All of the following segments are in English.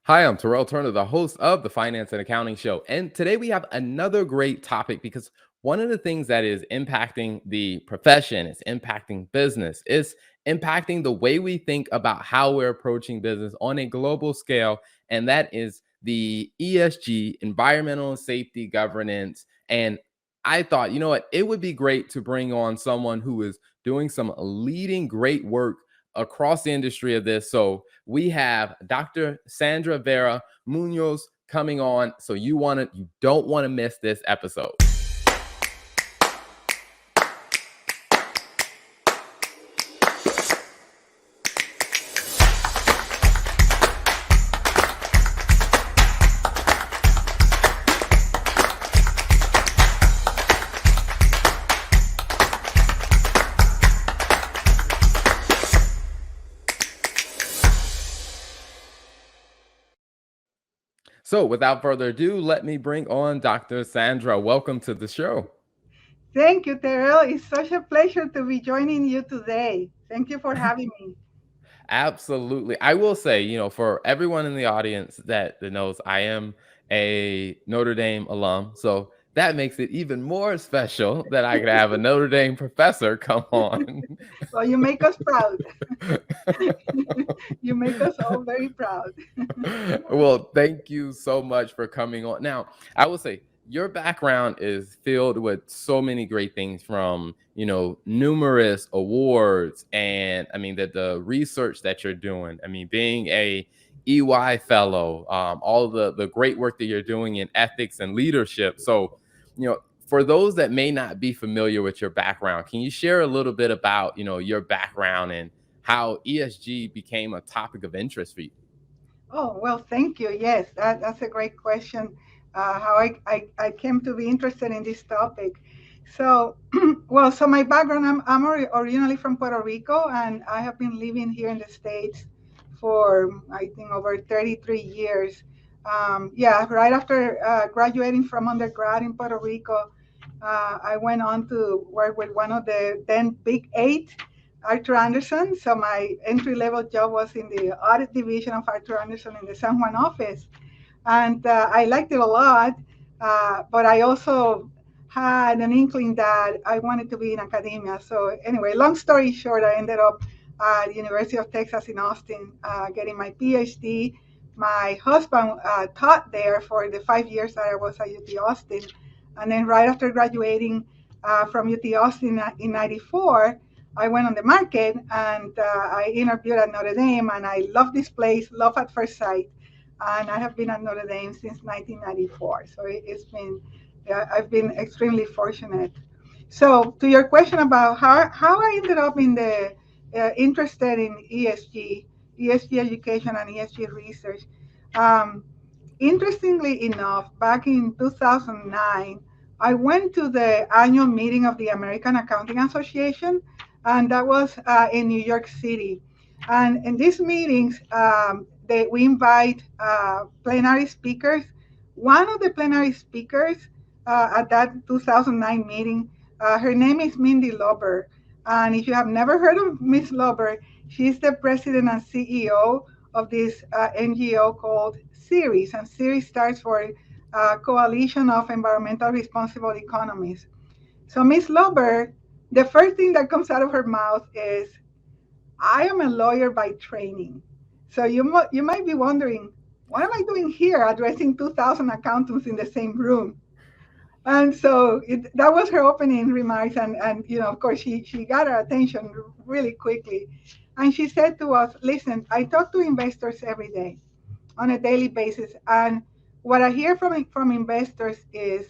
Hi, I'm Terrell Turner, the host of the Finance and Accounting Show. And today we have another great topic because one of the things that is impacting the profession, is impacting business, is impacting the way we think about how we're approaching business on a global scale. And that is the ESG, environmental and safety governance. And I thought, you know what, it would be great to bring on someone who is doing some leading great work across the industry of this. So we have Dr. Sandra Vera-Munoz coming on. So you don't want to miss this episode. So without further ado, let me bring on Dr. Sandra. Welcome to the show. Thank you, Terrell. It's such a pleasure to be joining you today. Thank you for having me. Absolutely. I will say, for everyone in the audience that knows, I am a Notre Dame alum. So that makes it even more special that I could have a Notre Dame professor come on. Well, you make us proud. You make us all very proud. Well, thank you so much for coming on. Now, I will say your background is filled with so many great things from, numerous awards and I mean the research that you're doing. I mean, being a EY fellow, all the great work that you're doing in ethics and leadership. So, for those that may not be familiar with your background, can you share a little bit about, your background and how ESG became a topic of interest for you? Oh, well, thank you. Yes, that's a great question. How I came to be interested in this topic. So, so my background, I'm originally from Puerto Rico, and I have been living here in the States for, I think, over 33 years. Yeah, right after graduating from undergrad in Puerto Rico, I went on to work with one of the then Big Eight, Arthur Anderson. So my entry level job was in the audit division of Arthur Anderson in the San Juan office. And I liked it a lot, but I also had an inkling that I wanted to be in academia. So anyway, long story short, I ended up at the University of Texas in Austin getting my PhD. My husband taught there for the 5 years that I was at UT Austin. And then right after graduating from UT Austin in 94, I went on the market and I interviewed at Notre Dame, and I love this place, love at first sight. And I have been at Notre Dame since 1994. So it's been, I've been extremely fortunate. So to your question about how I ended up in the interested in ESG education and ESG research. Um, Interestingly enough, back in 2009, I went to the annual meeting of the American Accounting Association, and that was in New York City. And in these meetings, we invite plenary speakers. One of the plenary speakers at that 2009 meeting, her name is Mindy Lober. And if you have never heard of Miss Lober, she's the president and CEO of this NGO called CERES, and CERES stands for Coalition of Environmental Responsible Economies. So Ms. Lober, the first thing that comes out of her mouth is, I am a lawyer by training. So you might be wondering, what am I doing here addressing 2,000 accountants in the same room? And so that was her opening remarks. And of course, she got our attention really quickly. And she said to us, listen, I talk to investors every day on a daily basis. And what I hear from investors is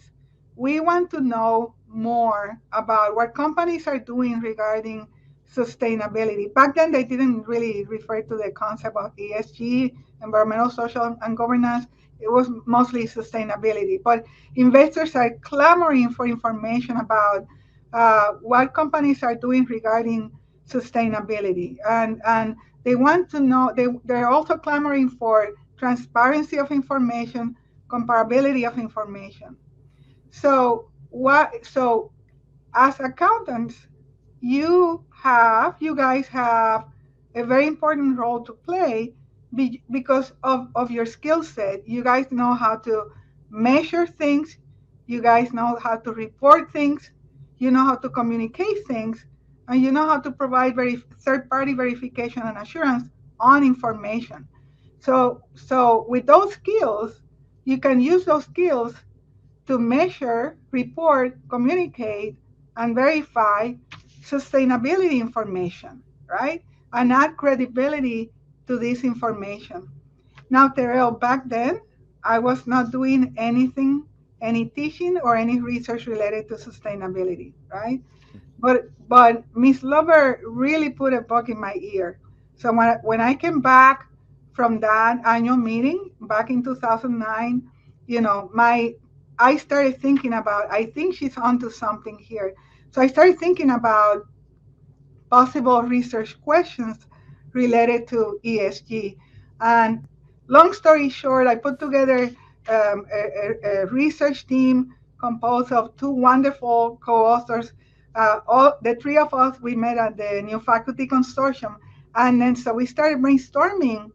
we want to know more about what companies are doing regarding sustainability. Back then, they didn't really refer to the concept of ESG, environmental, social, and governance. It was mostly sustainability. But investors are clamoring for information about what companies are doing regarding sustainability. And they want to know, they're also clamoring for transparency of information, comparability of information. So as accountants, you guys have a very important role to play because of your skill set. You guys know how to measure things, you guys know how to report things, you know how to communicate things, and you know how to provide third party verification and assurance on information. So with those skills, you can use those skills to measure, report, communicate, and verify sustainability information, right? And add credibility to this information. Now, Terrell, back then, I was not doing anything, any teaching or any research related to sustainability, right? But Miss Lover really put a bug in my ear. So when I came back from that annual meeting back in 2009, my I started thinking about, I think she's onto something here. So I started thinking about possible research questions related to ESG. And long story short, I put together a research team composed of two wonderful co-authors. All the three of us, we met at the New Faculty Consortium, and then so we started brainstorming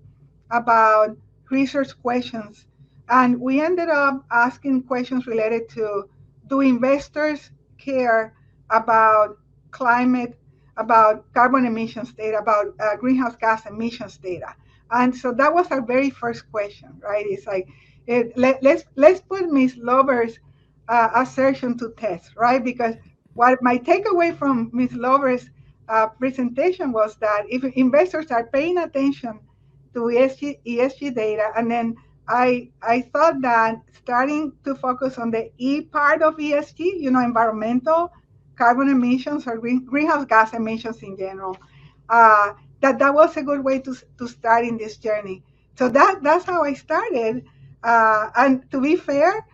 about research questions, and we ended up asking questions related to: do investors care about climate, about carbon emissions data, about greenhouse gas emissions data? And so that was our very first question, right? It's like, let's put Ms. Lover's assertion to test, right? Because what my takeaway from Ms. Lover's presentation was that if investors are paying attention to ESG data, and then I thought that starting to focus on the E part of ESG, environmental, carbon emissions, or greenhouse gas emissions in general, that was a good way to start in this journey. So that's how I started. And to be fair,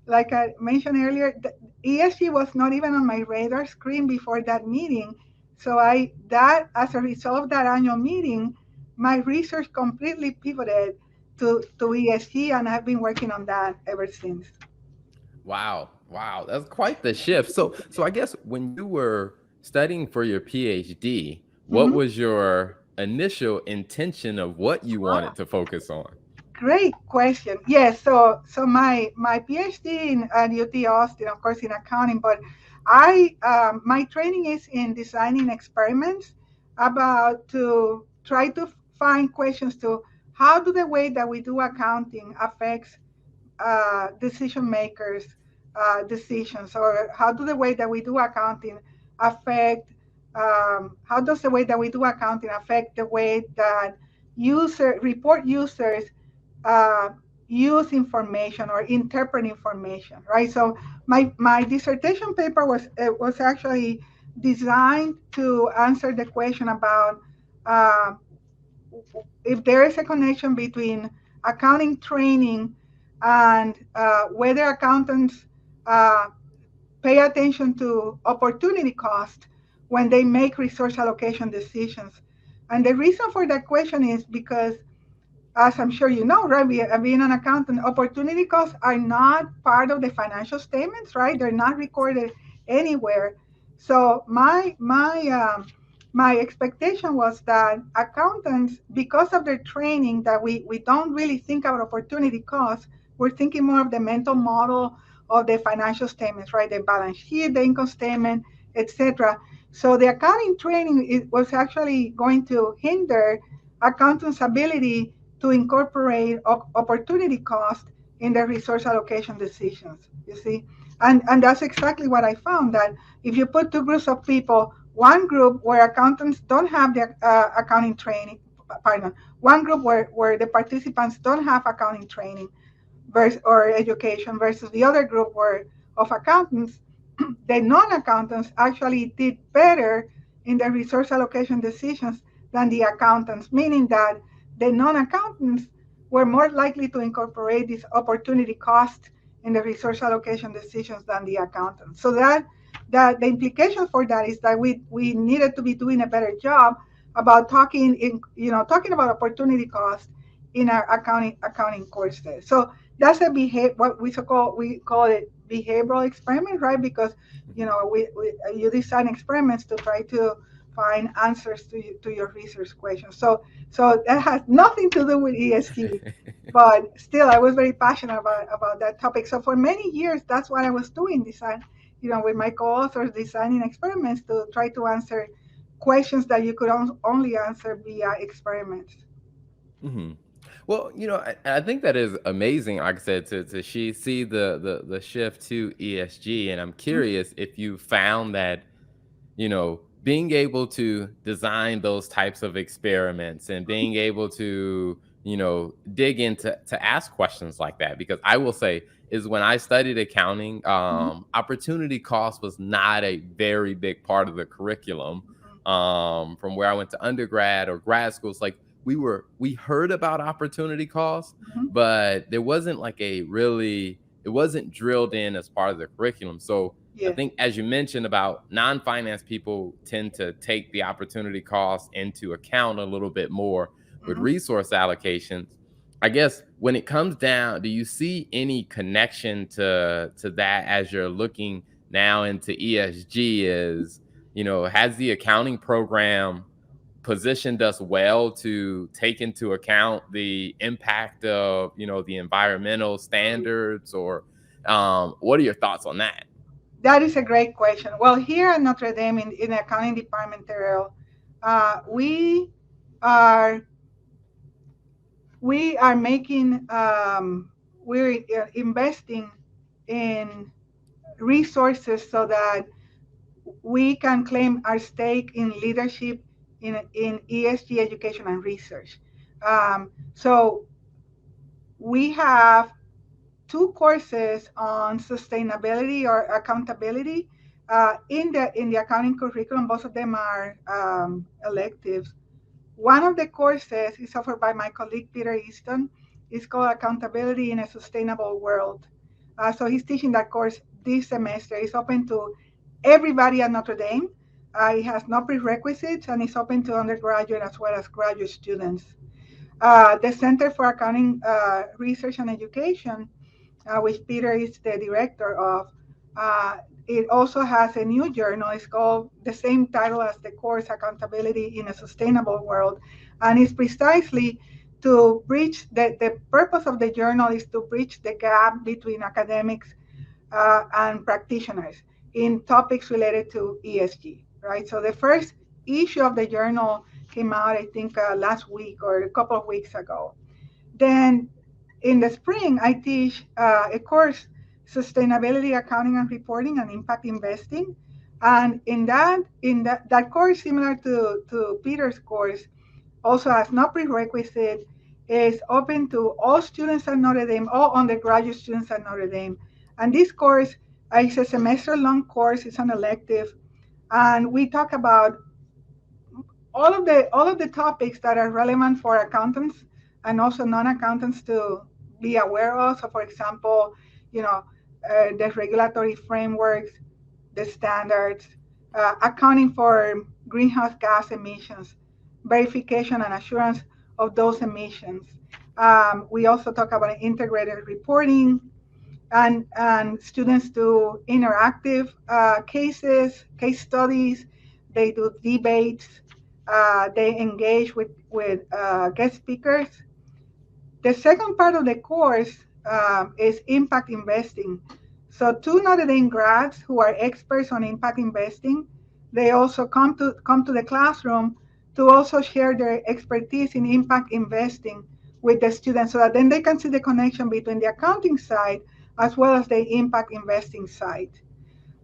like I mentioned earlier, the ESG was not even on my radar screen before that meeting. So as a result of that annual meeting, my research completely pivoted to ESG, and I've been working on that ever since. Wow. Wow. That's quite the shift. So I guess when you were studying for your PhD, what Mhm. was your initial intention of what you wanted to focus on? Great question. Yes, so my PhD at UT Austin, of course, in accounting, but I my training is in designing experiments about to try to find questions to how do the way that we do accounting affects decision makers' decisions, or how do the way that we do accounting affect how does the way that we do accounting affect the way that report users uh, use information or interpret information, right? So my dissertation paper was actually designed to answer the question about uh, if there is a connection between accounting training and whether accountants uh, pay attention to opportunity cost when they make resource allocation decisions. And the reason for that question is because, as I'm sure you know, right, being an accountant, opportunity costs are not part of the financial statements, right? They're not recorded anywhere. So my expectation was that accountants, because of their training, that we don't really think about opportunity costs. We're thinking more of the mental model of the financial statements, right? The balance sheet, the income statement, etc. So the accounting training was actually going to hinder accountants' ability to incorporate opportunity cost in their resource allocation decisions, you see. And that's exactly what I found, that if you put two groups of people, one group where accountants don't have the accounting training, pardon, one group where the participants don't have accounting training or education, versus the other group of accountants, the non-accountants actually did better in the resource allocation decisions than the accountants, meaning that the non-accountants were more likely to incorporate this opportunity cost in the resource allocation decisions than the accountants. So that the implication for that is that we needed to be doing a better job about talking about opportunity cost in our accounting courses. So that's what we call it behavioral experiment, right? Because Mhm. you design experiments to try to find answers to your research questions. So that has nothing to do with ESG, but still, I was very passionate about that topic. So for many years, that's what I was doing, design, with my co-authors, designing experiments to try to answer questions that you could only answer via experiments. hmm Well, I think that is amazing. Like I said, to see the shift to ESG, and I'm curious if you found that being able to design those types of experiments and being able to dig into to ask questions like that, because I will say is when I studied accounting, Mhm, opportunity cost was not a very big part of the curriculum. From where I went to undergrad or grad schools, like we heard about opportunity costs, mhm. but there wasn't like a really it wasn't drilled in as part of the curriculum. So I Yes. think, as you mentioned about non-finance people tend to take the opportunity cost into account a little bit more with Mhm. resource allocations. I guess when it comes down, do you see any connection to that as you're looking now into ESG? Is has the accounting program positioned us well to take into account the impact of the environmental standards, or what are your thoughts on that? That is a great question. Well, here at Notre Dame in the accounting department, Terrell, we are we are making we're investing in resources so that we can claim our stake in leadership in ESG education and research. So we have two courses on sustainability or accountability in the accounting curriculum. Both of them are electives. One of the courses is offered by my colleague Peter Easton. It's called Accountability in a Sustainable World. So he's teaching that course this semester. It's open to everybody at Notre Dame. It has no prerequisites and it's open to undergraduate as well as graduate students. The Center for Accounting Research and Education, which Peter is the director of, uh, it also has a new journal. It's called the same title as the course, Accountability in a Sustainable World. And it's precisely to bridge, the purpose of the journal is to bridge the gap between academics and practitioners in topics related to ESG, right? So the first issue of the journal came out, I think, last week or a couple of weeks ago. Then in the spring, I teach a course, Sustainability Accounting and Reporting and Impact Investing. And that course, similar to Peter's course, also has no prerequisite, is open to all students at Notre Dame, all undergraduate students at Notre Dame. And this course is a semester-long course, it's an elective, and we talk about all of the topics that are relevant for accountants and also non-accountants to be aware of. So, for example, the regulatory frameworks, the standards, accounting for greenhouse gas emissions, verification and assurance of those emissions. We also talk about integrated reporting, and students do interactive case studies. They do debates. They engage with guest speakers. The second part of the course is impact investing. So two Notre Dame grads who are experts on impact investing, they also come to the classroom to also share their expertise in impact investing with the students, so that then they can see the connection between the accounting side as well as the impact investing side.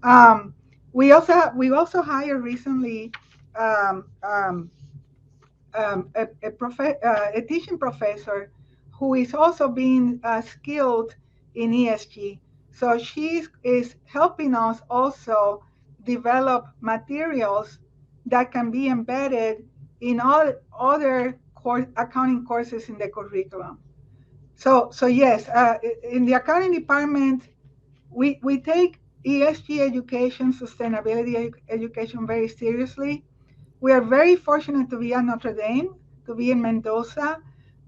Um, we also hired recently um, um, a teaching professor who is also being skilled in ESG. So she is helping us also develop materials that can be embedded in all other accounting courses in the curriculum. So yes, in the accounting department, we take ESG education, sustainability education very seriously. We are very fortunate to be at Notre Dame, to be in Mendoza,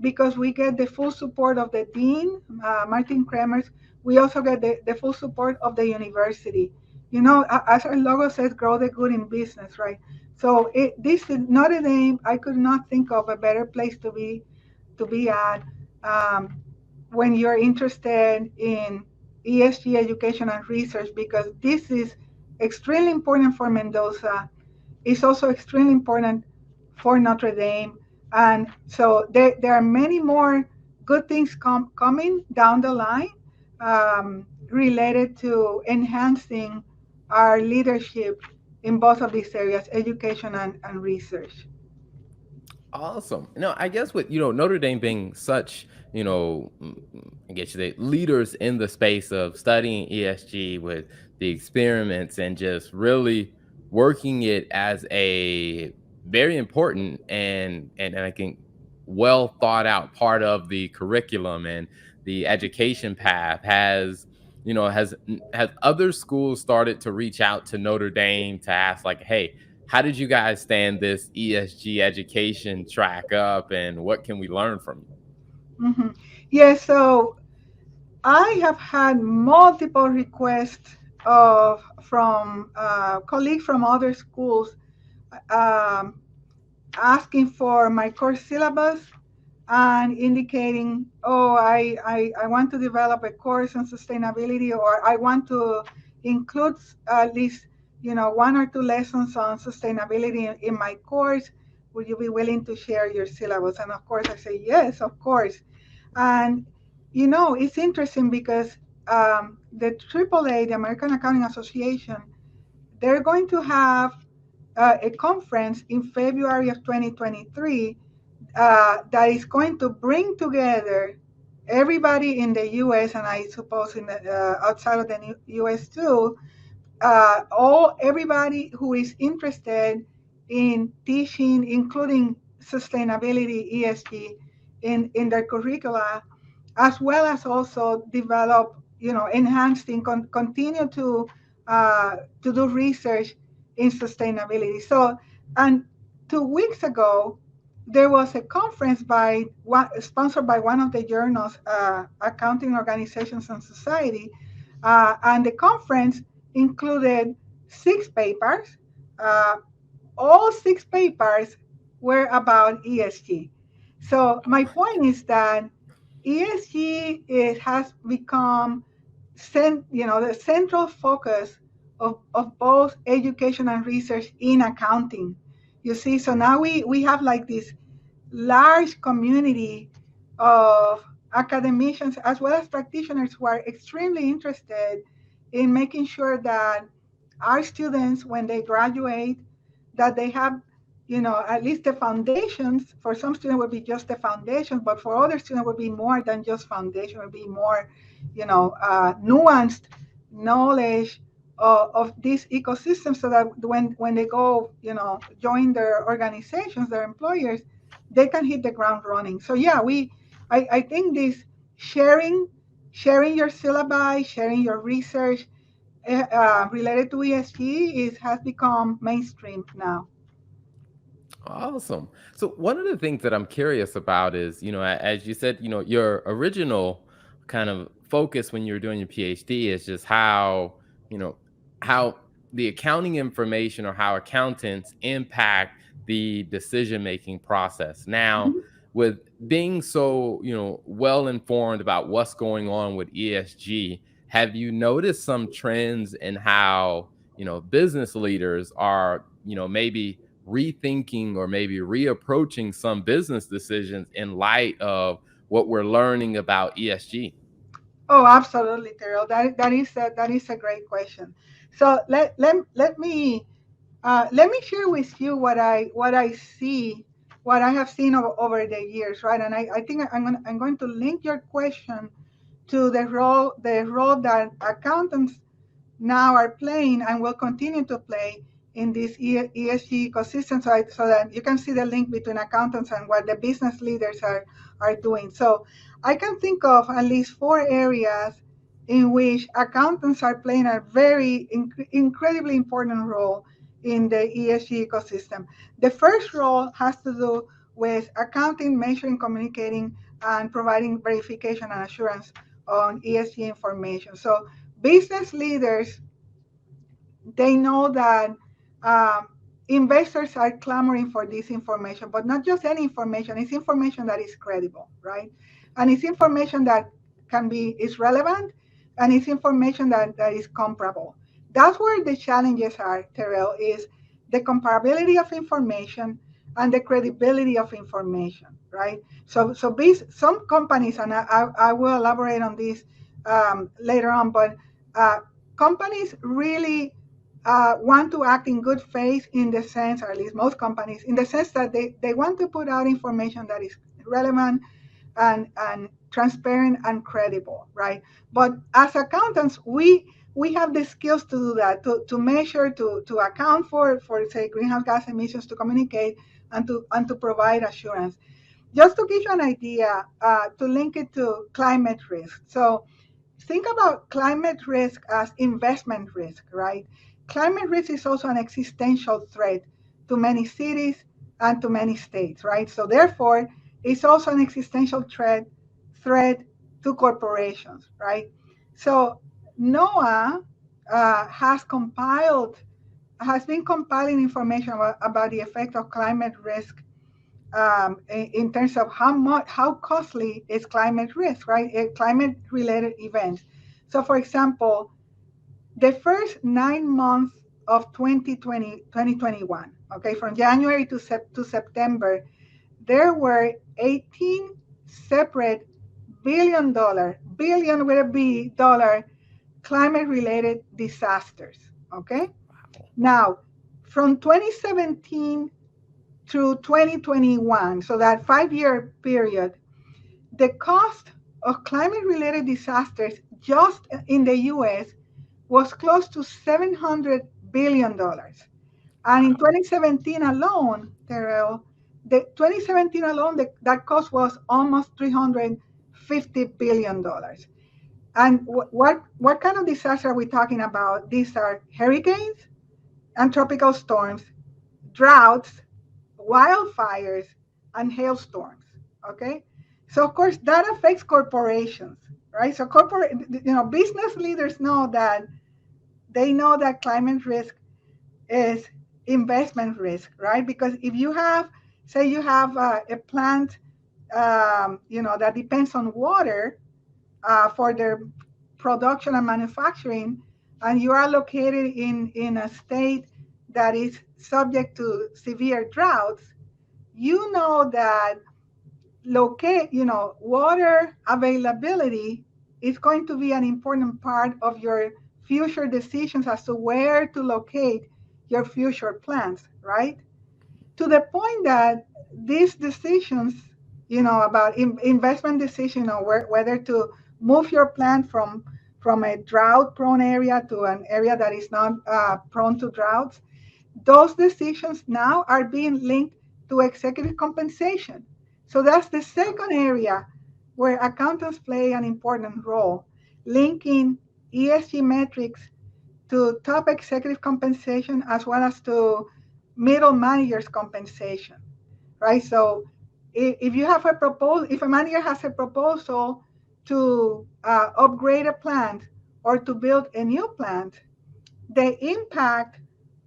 because we get the full support of the dean, Martin Kremers. We also get the full support of the university. As our logo says, grow the good in business, right? So this is Notre Dame. I could not think of a better place to be at um, when you're interested in ESG education and research, because this is extremely important for Mendoza. It's also extremely important for Notre Dame. And so there are many more good things coming down the line related to enhancing our leadership in both of these areas, education and research. Awesome. No, I guess with Notre Dame being such I guess you say leaders in the space of studying ESG with the experiments and just really working it as a very important and I think well thought out part of the curriculum and the education path has other schools started to reach out to Notre Dame to ask like, hey, how did you guys stand this ESG education track up and what can we learn from you? hmm Yeah, so I have had multiple requests from colleagues from other schools um, asking for my course syllabus and indicating, oh, I want to develop a course on sustainability, or I want to include at least, one or two lessons on sustainability in my course. Would you be willing to share your syllabus? And of course, I say, yes, of course. And, it's interesting because the AAA, the American Accounting Association, they're going to have a conference in February of 2023 that is going to bring together everybody in the U.S. and I suppose in the, outside of the U.S. too, all everybody who is interested in teaching, including sustainability (ESG) in their curricula, as well as also develop, enhancing, continue to do research in sustainability. So, and 2 weeks ago, there was a conference sponsored by one of the journals, Accounting Organizations and Society, and the conference included 6 papers. Uh, all 6 papers were about ESG. So my point is that ESG has become the central focus of both education and research in accounting. You see, so now we have like this large community of academicians as well as practitioners who are extremely interested in making sure that our students, when they graduate, that they have, at least the foundations. For some students, would be just the foundations, but for other students, would be more than just foundation. Would be more, nuanced knowledge of this ecosystem, so that when they go, join their organizations, their employers, they can hit the ground running. So yeah, I think this sharing, sharing your syllabi, sharing your research related to ESG has become mainstream now. Awesome. So one of the things that I'm curious about is, as you said, your original kind of focus when you were doing your PhD is just you know, how the accounting information or how accountants impact the decision-making process. Now, Mhm. with being so, well informed about what's going on with ESG, have you noticed some trends in how, business leaders are, maybe rethinking or maybe reapproaching some business decisions in light of what we're learning about ESG? Oh, absolutely, Terrell. That is a great question. So let me share with you what I see, what I have seen over the years, right? And I think I'm going to link your question to the role that accountants now are playing and will continue to play in this ESG ecosystem, so that you can see the link between accountants and what the business leaders are doing. So I can think of at least 4 areas in which accountants are playing a very incredibly important role in the ESG ecosystem. The first role has to do with accounting, measuring, communicating, and providing verification and assurance on ESG information. So business leaders, they know that um, investors are clamoring for this information, but not just any information. It's information that is credible, right? And it's information that is relevant, and it's information that is comparable. That's where the challenges are, Terrell, is the comparability of information and the credibility of information, right? So some companies, and I will elaborate on this later on, but uh, companies really want to act in good faith in the sense, or at least most companies, in the sense that they want to put out information that is relevant and transparent and credible, right? But as accountants, we have the skills to do that, to measure, to account for say greenhouse gas emissions, to communicate and to provide assurance. Just to give you an idea, to link it to climate risk. So think about climate risk as investment risk, right? Climate risk is also an existential threat to many cities and to many states, right? So therefore, it's also an existential threat to corporations, right? So NOAA has been compiling information about the effect of climate risk in terms of how costly is climate risk, right? Climate related events. So for example, the first 9 months of 2021, okay, from January to September, there were 18 separate billion with a B dollar climate related disasters, okay? Wow. Now, from 2017 through 2021, so that 5 year period, the cost of climate related disasters just in the US was close to $700 billion. And in Wow. 2017 alone, Terrell, that cost was almost $350 billion. And what kind of disaster are we talking about? These are hurricanes and tropical storms, droughts, wildfires, and hailstorms. Okay, so of course that affects corporations, right? So business leaders know that climate risk is investment risk, right? Because if you have, say, you have a plant, that depends on water for their production and manufacturing, and you are located in a state that is subject to severe droughts, you know that water availability is going to be an important part of your future decisions as to where to locate your future plants, right? To the point that these decisions, about investment decision, or whether to move your plant from a drought prone area to an area that is not prone to droughts, those decisions now are being linked to executive compensation. So that's the second area where accountants play an important role, linking ESG metrics to top executive compensation as well as to middle managers compensation, right? So if a manager has a proposal to upgrade a plant or to build a new plant, the impact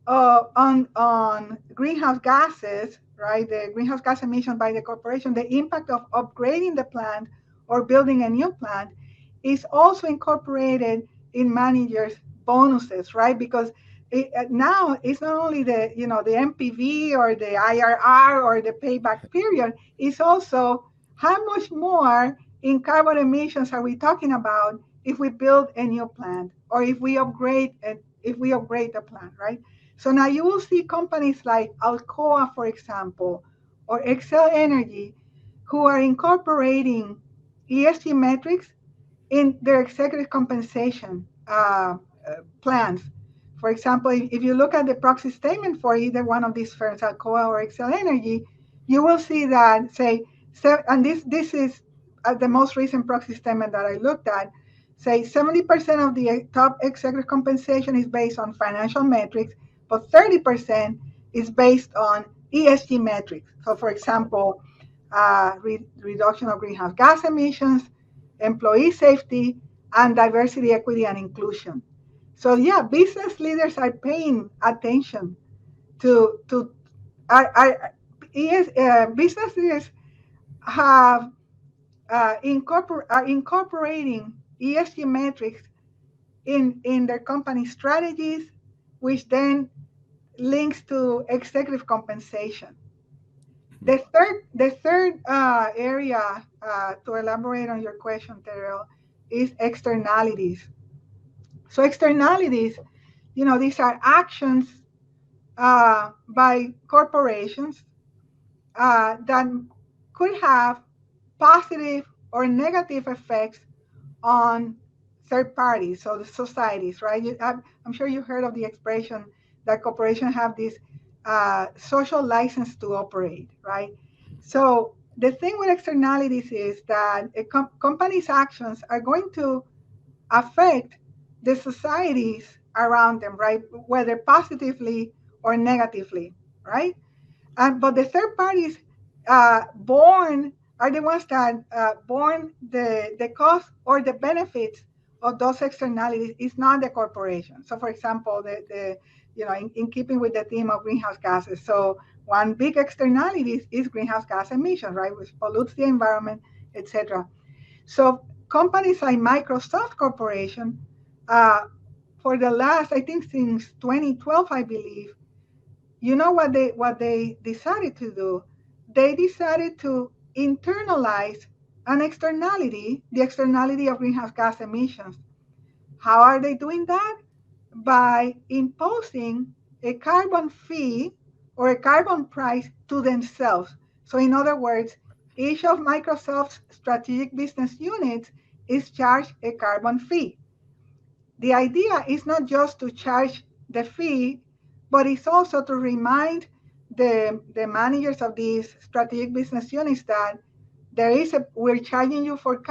on greenhouse gases, right? The greenhouse gas emission by the corporation, the impact of upgrading the plant or building a new plant is also incorporated in managers' bonuses, right? Because now it's not only the MPV or the IRR or the payback period, it's also how much more in carbon emissions are we talking about if we build a new plant or if we upgrade the plant, right? So now you will see companies like Alcoa, for example, or Excel Energy, who are incorporating ESG metrics in their executive compensation plans. For example, if you look at the proxy statement for either one of these firms, Alcoa or Excel Energy, you will see that, and this is the most recent proxy statement that I looked at, say 70% of the top executive compensation is based on financial metrics, but 30% is based on ESG metrics. So, for example, reduction of greenhouse gas emissions, employee safety, and diversity, equity, and inclusion. So yeah, business leaders are paying attention to businesses have are incorporating ESG metrics in their company strategies, which then links to executive compensation. Mhm. The third area to elaborate on your question, Terrell, is externalities. So externalities, these are actions by corporations that could have positive or negative effects on third parties, so the societies, right? I'm sure you heard of the expression that corporations have this social license to operate, right? So the thing with externalities is that a company's actions are going to affect the societies around them, right? Whether positively or negatively, right? But the third parties born are the ones that born the cost or the benefits of those externalities. Is not the corporation. So, for example, in keeping with the theme of greenhouse gases, so one big externality is greenhouse gas emissions, right, which pollutes the environment, etc. So, companies like Microsoft Corporation, uh, for the last, I think, since 2012, I believe, what they decided to do? They decided to internalize an externality, the externality of greenhouse gas emissions. How are they doing that? By imposing a carbon fee or a carbon price to themselves. So in other words, each of Microsoft's strategic business units is charged a carbon fee. The idea is not just to charge the fee, but it's also to remind the managers of these strategic business units that we're charging you for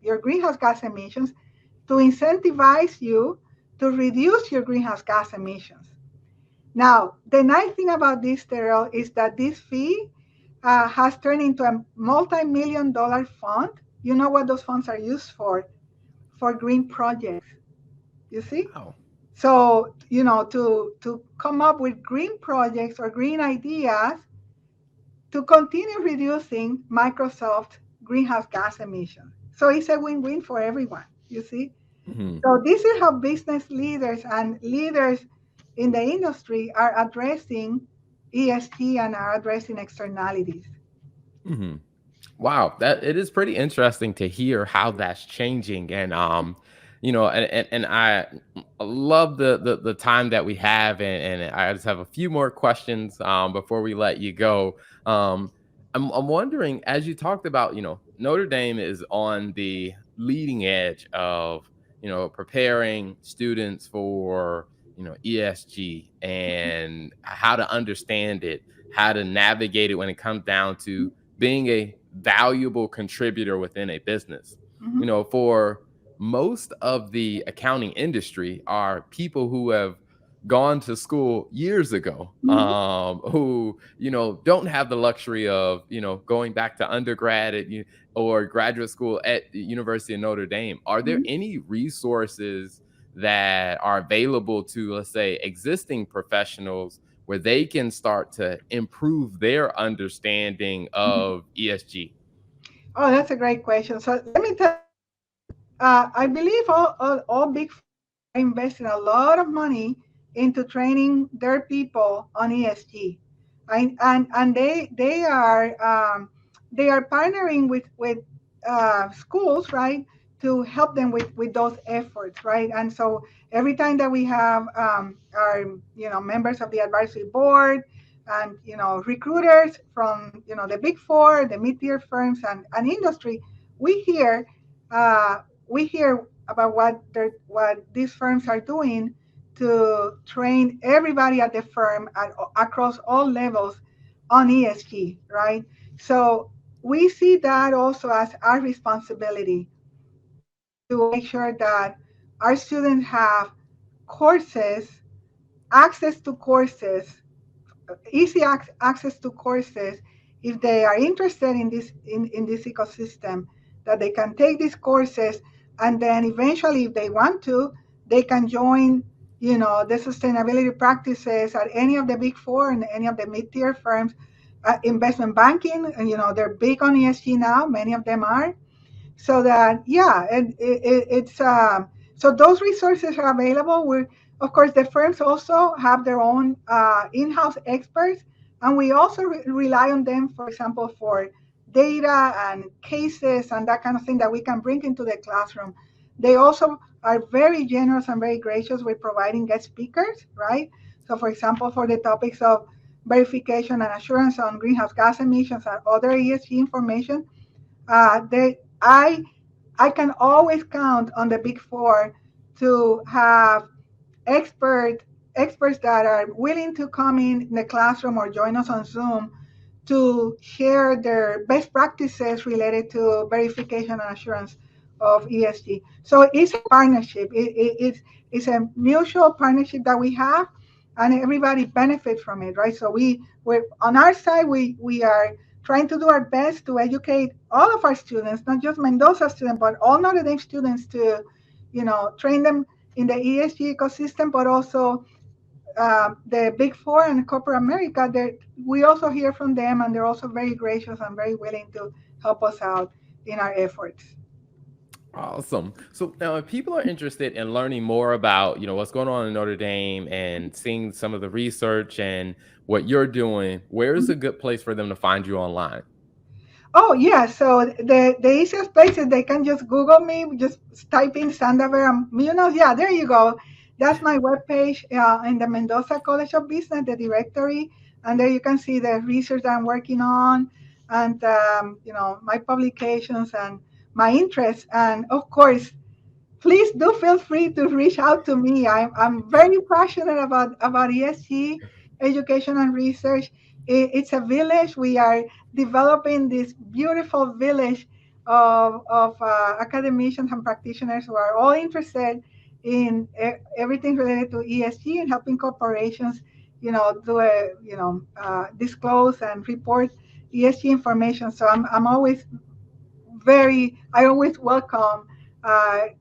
your greenhouse gas emissions to incentivize you to reduce your greenhouse gas emissions. Now, the nice thing about this, Terrell, is that this fee has turned into a multi-million dollar fund. You know what those funds are used for? For green projects. You see? Wow. So, to come up with green projects or green ideas to continue reducing Microsoft greenhouse gas emissions. So it's a win-win for everyone, you see? Mhm. So this is how business leaders and leaders in the industry are addressing ESG and are addressing externalities. Mhm. Wow, that it is pretty interesting to hear how that's changing, and and I love the time that we have, and I just have a few more questions before we let you go. I'm wondering, as you talked about, Notre Dame is on the leading edge of preparing students for ESG and how to understand it, how to navigate it when it comes down to being a valuable contributor within a business. Mhm. For most of the accounting industry are people who have gone to school years ago, Mhm. who don't have the luxury of going back to undergrad or graduate school at the University of Notre Dame. Are there Mhm. any resources that are available to, let's say, existing professionals where they can start to improve their understanding Mhm. of ESG? Oh, that's a great question. So let me tell you that I believe all big firms are investing a lot of money into training their people on ESG, and they are partnering with schools, right, to help them with those efforts, right. And so every time that we have our members of the advisory board and recruiters from the big four, the mid-tier firms, and industry, we hear uh, we hear about what these firms are doing to train everybody at the firm across all levels on ESG, right? So we see that also as our responsibility to make sure that our students have courses, access to courses, easy access to courses if they are interested in this ecosystem, that they can take these courses, and then eventually if they want to, they can join the sustainability practices at any of the big four and any of the mid-tier firms. Investment banking, and they're big on ESG now. Many of them are. So that, yeah, it's so those resources are available. We, of course, the firms also have their own in-house experts, and we also rely on them, for example, for data and cases and that kind of thing that we can bring into the classroom. They also are very generous and very gracious with providing guest speakers, right? So, for example, for the topics of verification and assurance on greenhouse gas emissions and other ESG information, I can always count on the big four to have expert experts that are willing to come in the classroom or join us on Zoom to share their best practices related to verification and assurance of ESG. So it's a partnership. It's a mutual partnership that we have, and everybody benefits from it, right? So we're on our side. We are trying to do our best to educate all of our students, not just Mendoza students, but all Notre Dame students, to train them in the ESG ecosystem, but also the big four and corporate America. We also hear from them, and they're also very gracious and very willing to help us out in our efforts. Awesome. So now, if people are interested in learning more about, what's going on in Notre Dame and seeing some of the research and what you're doing, where is a good place for them to find you online? Oh yeah, so the easiest place is they can just Google me, just type in Sandra Vera-Munoz. Yeah, there you go. That's my webpage in the Mendoza College of Business, the directory, and there you can see the research I'm working on, and my publications and my interests, and of course, please do feel free to reach out to me. I'm very passionate about ESG education and research. It's a village. We are developing this beautiful village of academicians and practitioners who are all interested in everything related to ESG and helping corporations, disclose and report ESG information. So I'm always I always welcome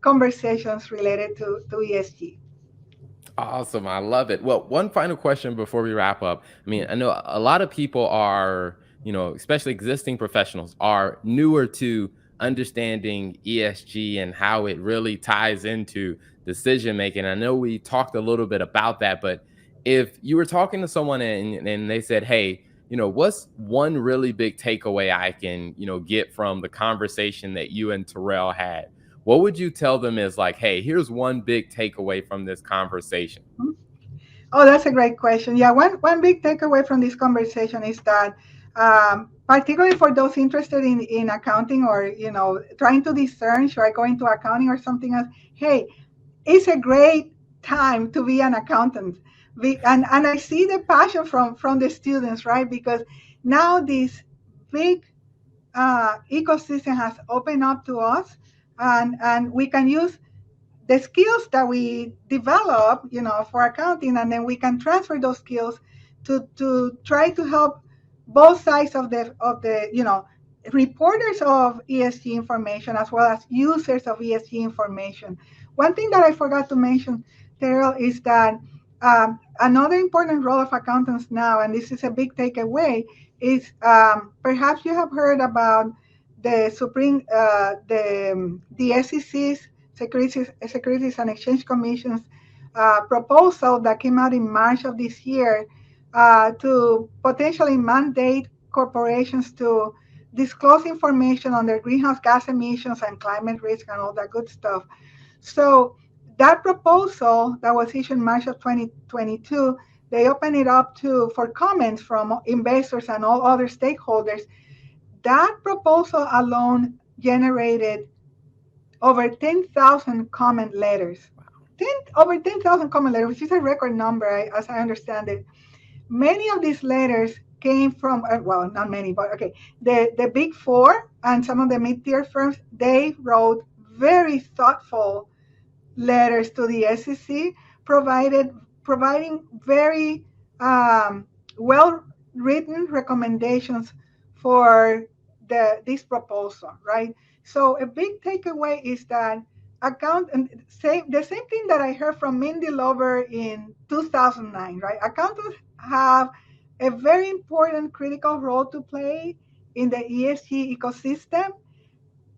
conversations related to ESG. Awesome. I love it. Well, one final question before we wrap up. I mean, I know a lot of people are, especially existing professionals, are newer to understanding ESG and how it really ties into decision making. I know we talked a little bit about that, but if you were talking to someone and they said, hey, what's one really big takeaway I can, get from the conversation that you and Terrell had? What would you tell them is like, hey, here's one big takeaway from this conversation? Oh, that's a great question. Yeah, one big takeaway from this conversation is that, particularly for those interested in accounting, or trying to discern, should I go into accounting or something else? Hey, it's a great time to be an accountant. And I see the passion from the students, right? Because now this big ecosystem has opened up to us, and we can use the skills that we develop, for accounting, and then we can transfer those skills to try to help both sides of the reporters of ESG information as well as users of ESG information. One thing that I forgot to mention, Terrell, is that another important role of accountants now, and this is a big takeaway, is perhaps you have heard about the SEC's Securities and Exchange Commission's proposal that came out in March of this year to potentially mandate corporations to disclose information on their greenhouse gas emissions and climate risk and all that good stuff. So that proposal that was issued in March of 2022, they opened it up for comments from investors and all other stakeholders. That proposal alone generated over 10,000 comment letters. Over 10,000 comment letters, which is a record number, as I understand it. Many of these letters came from, well, not many, but okay, the big four and some of the mid-tier firms. They wrote very thoughtful letters to the SEC, providing very well written recommendations for this proposal, right? So a big takeaway is that account and the same thing that I heard from Mindy Lover in 2009, right? Accountants have a very important critical role to play in the ESG ecosystem.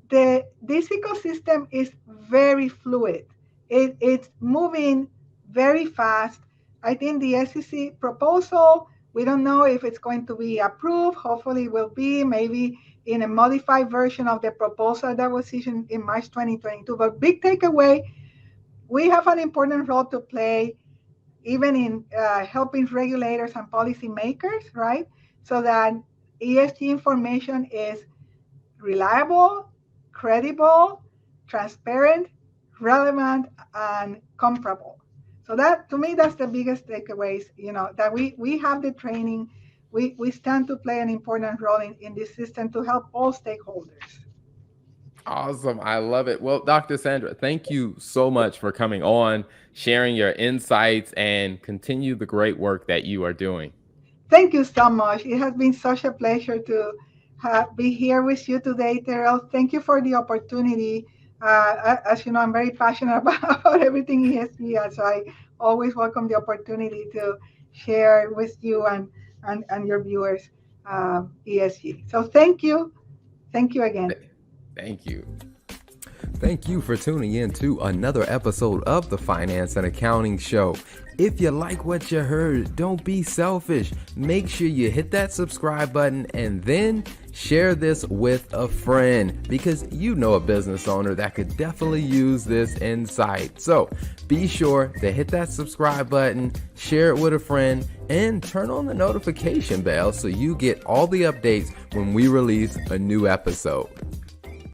This ecosystem is very fluid. It's moving very fast. I think the SEC proposal, we don't know if it's going to be approved. Hopefully it will be, maybe in a modified version of the proposal that was issued in March 2022. But big takeaway, we have an important role to play even in helping regulators and policymakers, right? So that ESG information is reliable, credible, transparent, relevant, and comparable. So that, to me, that's the biggest takeaways, that we have the training, we stand to play an important role in this system to help all stakeholders. Awesome. I love it. Well, Dr. Sandra, thank you so much for coming on, sharing your insights, and continue the great work that you are doing. Thank you so much. It has been such a pleasure to be here with you today, Terrell. Thank you for the opportunity. As you know, I'm very passionate about everything ESG, so I always welcome the opportunity to share with you and your viewers ESG. So thank you. Thank you again. Thank you. Thank you for tuning in to another episode of the Finance and Accounting Show. If you like what you heard, don't be selfish. Make sure you hit that subscribe button and then share this with a friend, because you know a business owner that could definitely use this insight. So be sure to hit that subscribe button, share it with a friend, and turn on the notification bell so you get all the updates when we release a new episode.